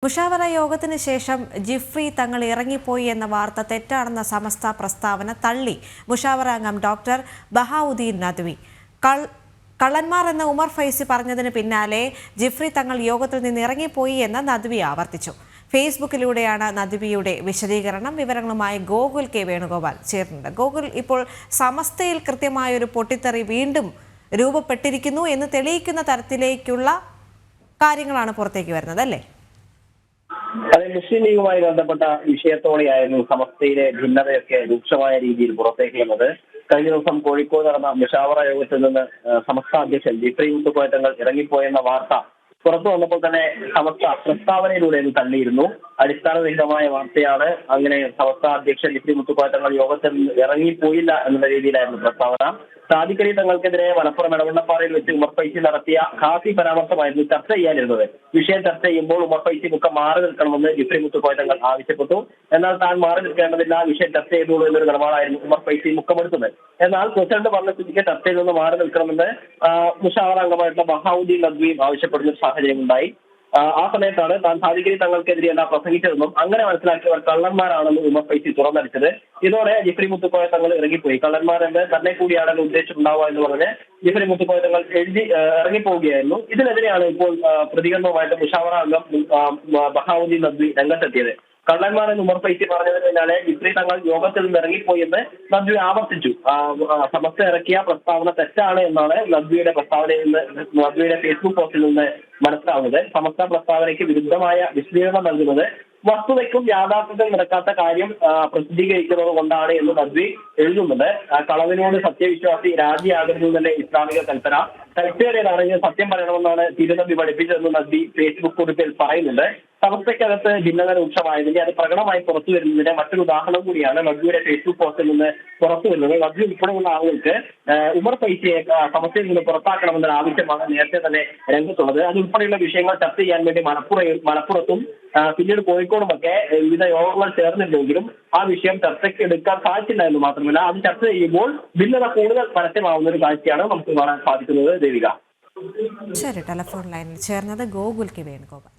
മുഷാവറ യോഗത്തിന് ശേഷം ജിഫ്രി തങ്ങൾ ഇറങ്ങിപ്പോയി എന്ന വാർത്ത തെറ്റാണെന്ന സമസ്ത പ്രസ്താവന തള്ളി മുഷാവറ അംഗം ഡോക്ടർ ബഹാവുദ്ദീൻ നദ്വി. കള്ളന്മാർ എന്ന ഉമർ ഫൈസി പറഞ്ഞതിന് പിന്നാലെ ജിഫ്രി തങ്ങൾ യോഗത്തിൽ നിന്ന് ഇറങ്ങിപ്പോയി എന്ന് നദ്വി ആവർത്തിച്ചു. ഫേസ്ബുക്കിലൂടെയാണ് നദ്വിയുടെ വിശദീകരണം. വിവരങ്ങളുമായി ഗോകുൽ കെ വേണുഗോപാൽ ചേർന്നുണ്ട്. ഗോകുൽ, ഇപ്പോൾ സമസ്തയിൽ കൃത്യമായൊരു പൊട്ടിത്തെറി വീണ്ടും രൂപപ്പെട്ടിരിക്കുന്നു എന്ന് തെളിയിക്കുന്ന തരത്തിലേക്കുള്ള കാര്യങ്ങളാണ് പുറത്തേക്ക് വരുന്നത്, അല്ലേ? അതെ, മുസ്ലിം ലീഗുമായി ബന്ധപ്പെട്ട വിഷയത്തോടെയായിരുന്നു സമസ്തയിലെ ഭിന്നതയൊക്കെ രൂക്ഷമായ രീതിയിൽ പുറത്തേക്ക് വന്നത്. കഴിഞ്ഞ ദിവസം കോഴിക്കോട് നടന്ന മുഷാവറ യോഗത്തിൽ നിന്ന് സമസ്ത അധ്യക്ഷൻ ജിഫ്രി മുത്തുക്കോയ തങ്ങൾ ഇറങ്ങിപ്പോയെന്ന വാർത്ത പുറത്തു വന്നപ്പോൾ തന്നെ സമസ്ത പ്രസ്താവനയിലൂടെ ഇത് തള്ളിയിരുന്നു. അടിസ്ഥാനരഹിതമായ വാർത്തയാണ്. അങ്ങനെ സമസ്ത അധ്യക്ഷൻ ജിഫ്രി മുത്തുക്കോയ തങ്ങൾ യോഗത്തിൽ നിന്ന് ഇറങ്ങിപ്പോയില്ല എന്നുള്ള രീതിയിലായിരുന്നു പ്രസ്താവന. സാദിഖ് അലി തങ്ങൾക്കെതിരെ മലപ്പുറം എടവണ്ണപ്പാറയിൽ വെച്ച് ഉമർ ഫൈസി നടത്തിയ ഖാസി പരാമർശമായിരുന്നു ചർച്ച ചെയ്യാനിരുന്നത്. വിഷയം ചർച്ച ചെയ്യുമ്പോൾ ഉമർ ഫൈസി മുക്കം മാറി നിൽക്കണമെന്ന് ജിഫ്രി മുത്തുക്കോയ തങ്ങൾ ആവശ്യപ്പെട്ടു. എന്നാൽ താൻ മാറി നിൽക്കേണ്ടതില്ല, വിഷയം ചർച്ച ചെയ്തോളൂ എന്നൊരു നിലപാടായിരുന്നു ഉമർ ഫൈസി മുക്കമെടുത്തത്. എന്നാൽ പ്രസിഡന്റ് പറഞ്ഞ സ്ഥിതിക്ക് ചർച്ചയിൽ നിന്ന് മാറി നിൽക്കണമെന്ന് മുഷാവറ അംഗമായിട്ടുള്ള ബഹാവുദ്ദീൻ നദ്വിയും ആവശ്യപ്പെടുന്ന ഒരു സാഹചര്യം ഉണ്ടായി. ആ സമയത്താണ് താൻ സാദിഖ് അലി തങ്ങൾക്കെതിരെയല്ല പ്രസംഗിച്ചതെന്നും അങ്ങനെ മനസ്സിലാക്കിയവർ കള്ളന്മാരാണെന്നും ഉമർ ഫൈസി തുറന്നടിച്ചത്. ഇതോടെ ജിഫ്രി മുത്തുക്കോയ തങ്ങൾ ഇറങ്ങിപ്പോയി. കള്ളന്മാരെന്ന് തന്നെ കൂടിയാണെന്ന് ഉദ്ദേശിച്ചിട്ടുണ്ടാവുക എന്ന് പറഞ്ഞ് ജിഫ്രി മുത്തുക്കോയ തങ്ങൾ ഇറങ്ങിപ്പോവുകയായിരുന്നു. ഇതിനെതിരെയാണ് ഇപ്പോൾ പ്രതികരണവുമായിട്ട് മുഷാവറ അംഗം ബഹാവുദ്ദീൻ നദ്വി രംഗത്തെത്തിയത്. കള്ളന്മാരെന്ന് ഉമർ ഫൈസി പറഞ്ഞതിന് പിന്നാലെ ജിഫ്രി തങ്ങൾ യോഗത്തിൽ നിന്ന് ഇറങ്ങിപ്പോയി എന്ന് നദ്വി ആവർത്തിച്ചു. സമസ്ത ഇറക്കിയ പ്രസ്താവന തെറ്റാണ് എന്നാണ് നദ്വിയുടെ പ്രസ്താവനയിൽ നിന്ന്, നദ്വിയുടെ ഫേസ്ബുക്ക് പോസ്റ്റിൽ നിന്ന് മനസ്സിലാവുന്നത്. സമസ്ത പ്രസ്താവനയ്ക്ക് വിരുദ്ധമായ വിശദീകരണം നൽകുന്നത് വസ്തുതയ്ക്കും യാഥാർത്ഥ്യത്തിൽ നടക്കാത്ത കാര്യം പ്രസിദ്ധീകരിക്കുന്നത് കൊണ്ടാണ് എന്ന് നദ്വി എഴുതുന്നത്. കളവിനോട് സത്യവിശ്വാസി രാജിയാകരുതെന്നല്ലേ ഇസ്ലാമിക കൽപ്പന. കൽപ്പനയാണെങ്കിൽ സത്യം പറയണമെന്നാണ് തിരുനബി പഠിപ്പിച്ചതെന്ന് നദ്വി ഫേസ്ബുക്ക് കുറിപ്പിൽ പറയുന്നുണ്ട്. സമസ്തയ്ക്കകത്ത് ഭിന്നത രൂക്ഷമായതിന്റെ അത് പ്രകടമായി പുറത്തു വരുന്നതിന്റെ മറ്റൊരു ഉദാഹരണം കൂടിയാണ് നദ്വിയുടെ ഫേസ്ബുക്ക് പോസ്റ്റിൽ നിന്ന് പുറത്തു വരുന്നത്. നദ്വി ഉൾപ്പെടെയുള്ള ആളുകൾക്ക് ഉമർ ഫൈസിയെ സമസ്തയിൽ നിന്ന് പുറത്താക്കണമെന്നൊരു ആവശ്യമാണ് നേരത്തെ തന്നെ രംഗത്തുള്ളത്. അതുൾപ്പെടെയുള്ള വിഷയങ്ങൾ ചർച്ച ചെയ്യാൻ വേണ്ടി മലപ്പുറത്തും പിന്നീട് കോഴിക്കോടുമൊക്കെ വിവിധ യോഗങ്ങൾ ചേർന്നിട്ടുണ്ടെങ്കിലും ആ വിഷയം ചർച്ചയ്ക്ക് എടുക്കാൻ സാധിച്ചില്ല എന്ന് മാത്രമല്ല, അത് ചർച്ച ചെയ്യുമ്പോൾ ഭിന്നത കൂടുതൽ പരസ്യമാവുന്ന ഒരു കാഴ്ചയാണ് നമുക്ക് കാണാൻ സാധിക്കുന്നത്. ദേവിക. ശരി, ടെലിഫോൺ ലൈനിൽ ചേർന്നത് ഗോകുൽ കെ വേണുഗോപാൽ.